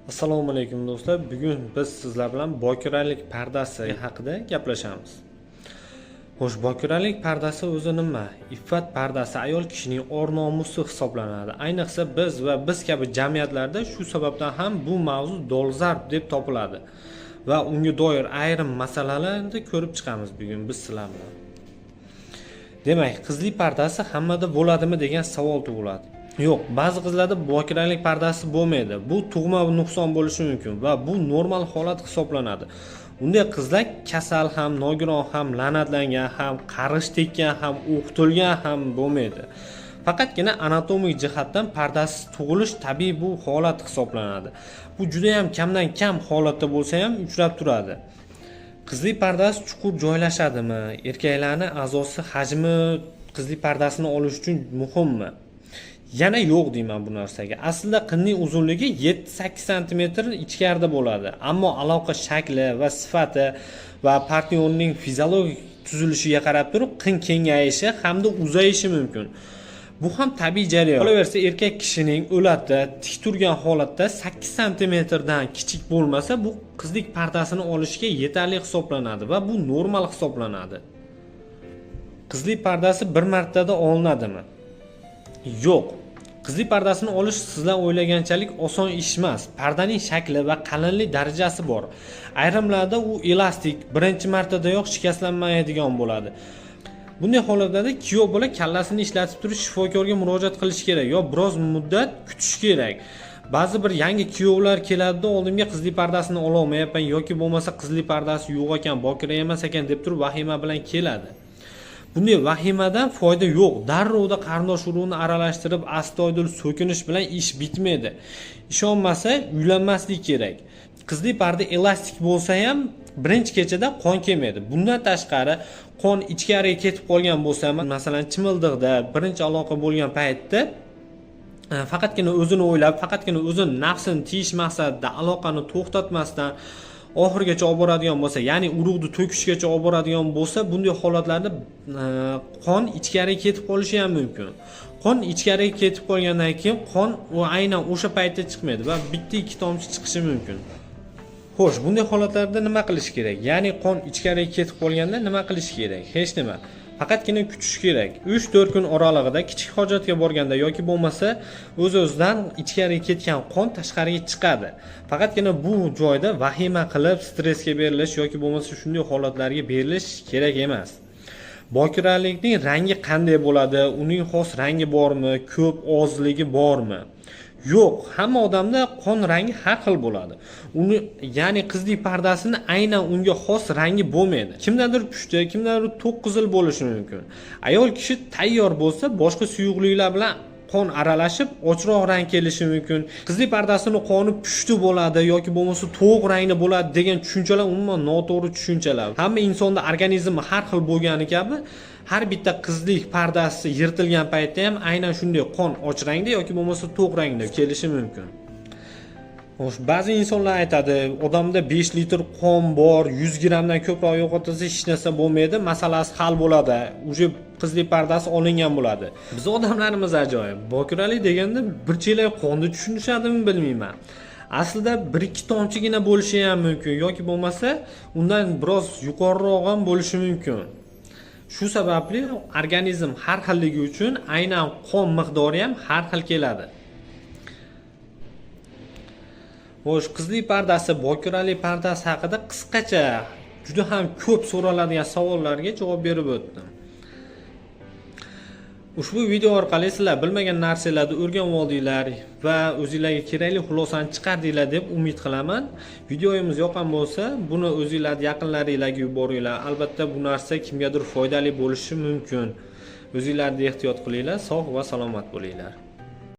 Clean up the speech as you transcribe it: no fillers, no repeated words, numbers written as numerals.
Assalomu alaykum do'stlar. Bugun biz sizlar bilan bokiralik pardasi haqida gaplashamiz. Xo'sh, bokiralik pardasi o'zi nima? Iffat pardasi ayol kishining or-nomusi hisoblanadi. Ayniqsa biz kabi jamiyatlarda shu sababdan ham bu mavzu dolzarb deb topiladi va unga doir ayrim masalalarni ko'rib chiqamiz bugun biz sizlar bilan. Demak, qizlik pardasi hammada bo'ladimi degan savol tug'iladi. Yo'q, ba'zi qizlarda bokiralik pardasi bo'lmaydi. Bu tug'ma nuqson bo'lishi mumkin va bu normal holat hisoblanadi. Unday qizlar kasal ham, nogiron ham, la'natlangan ham, qarish tekkan ham, o'qitilgan ham bo'lmaydi. Faqatgina anatomik jihatdan pardasiz tug'ilish tabiiy bu holat hisoblanadi. Bu juda ham kamdan kam holatda bo'lsa ham uchrab turadi. Qizlik pardasi chuqur joylashadimi? Erkaklarning a'zosi hajmi qizlik pardasini olish uchun muhimmi? Yana yo'q deyman bu narsaga. Aslida qinning uzunligi 7-8 sm ichkarida bo'ladi. Ammo aloqa shakli va sifati va partnyorning fiziologik tuzilishiga qarab turib qin kengayishi hamda uzayishi mumkin. Bu ham tabiiy jarayon. Qolaversa, erkak kishining o'latda tik turgan holatda 8 sm dan kichik bo'lmasa, bu qizlik pardasini olishga yetarli hisoblanadi va bu normal hisoblanadi. Qizlik pardasi bir martada olinadimi? Yo'q. Qizlik pardasini olish sizlar o'ylaganchalik oson ish emas. Pardaning shakli va qalinlik darajasi bor. Ayrimlarda u elastik, birinchi martadayoq shikastlanmaydigan bo'ladi. Bunday holatlarda kuyov bola kallasini ishlatib turish shifokorga murojaat qilish kerak yo biroz muddat kutish kerak. Ba'zi bir yangi kuyovlar keladi, oldimga qizlik pardasini ola olmayapman yoki bo'lmasa qizlik pardasi yo'q ekan, bokira emas ekan deb turib vahima bilan keladi. Bunday vahimadan foyda yo'q. Darrovda qarindosh urug'ini aralashtirib, astoydil so'kinish bilan ish bitmaydi. Ishonmasa, uylanmaslik kerak. Qizlik parda elastik bo'lsa ham birinchi kechada qon kelmaydi. Bundan tashqari, qon ichkariga ketib qolgan bo'lsa, masalan, chimildiqda birinchi aloqa bo'lgan paytda faqatgina o'zini o'ylab, faqatgina o'zini nafsini tiyish maqsadida aloqani to'xtatmasdan oxirigacha olib boradigan bo'lsa, ya'ni urug'ni to'kishgacha olib boradigan bo'lsa, bunday holatlarda qon ichkariga ketib qolishi ham mumkin. Qon ichkariga ketib qolgandan keyin qon aynan o'sha paytda chiqmaydi va bitta ikki tomchi chiqishi mumkin. Xo'sh, bunday holatlarda nima qilish kerak? Ya'ni qon ichkariga ketib qolganda nima qilish kerak? Hech nima. Faqatgina kutish kerak. 3-4 kun oralig'ida kichik hojatga borganda yoki bo'lmasa o'z-o'zidan ichkariga ketgan qon tashqariga chiqadi. Faqatgina bu joyda vahima qilib, stressga berilish yoki bo'lmasa shunday holatlarga berilish kerak emas. Bokiralikning rangi qanday bo'ladi? Uning xos rangi bormi? Ko'p, ozligi bormi? Yo'q, hamma odamda qon rangi har xil bo'ladi. Ya'ni qizlik pardasini aynan unga xos rangi bo'lmaydi. Kimdadir pushti, kimdadir to'q qizil bo'lishi mumkin. Ayol kishi tayyor bo'lsa, boshqa suyuqliklar bilan qon aralashib ochroq rang kelishi mumkin. Qizlik pardasini qoni pushti bo'ladi yoki bo'lmasa to'q rangda bo'ladi degan tushunchalar umuman noto'g'ri tushunchalar. Hamma insonda organizmi har xil bo'lgani kabi har bitta qizlik pardasi yirtilgan paytda ham aynan shunday qon och rangda yoki bo'lmasa to'q rangda kelishi mumkin. Xo'sh, ba'zi insonlar aytadi, odamda 5 litr qon bor, 100 grammdan ko'proq yo'qotilsa hech narsa bo'lmaydi, masalasi hal bo'ladi. Uje qizlik pardasi olingan bo'ladi. Biz odamlarimiz ajoyib. Bokiralik deganda bir chelak qonni tushunishadimi bilmayman. Aslida 1-2 tomchigina bo'lishi ham mumkin yoki bo'lmasa undan biroz yuqoriroq ham bo'lishi mumkin. Shu sababli organizm har xilligi uchun aynan qon miqdori ham har xil keladi. Xo'sh, qizlik pardasi, bokiralik pardasi haqida qisqacha juda ham ko'p so'raladigan savollarga javob berib o'tdim. Ushbu video orqali sizlar bilmagan narsalarni o'rganib oldinglar va o'zingizlarga kerakli xulosani chiqardinglar deb umid qilaman. Videomiz yoqqan bo'lsa, buni o'zingizlar yaqinlaringizga yuboringlar. Albatta bu narsa kimgadir foydali bo'lishi mumkin. O'zingizlarni ehtiyot qilinglar, sog' va salomat bo'linglar.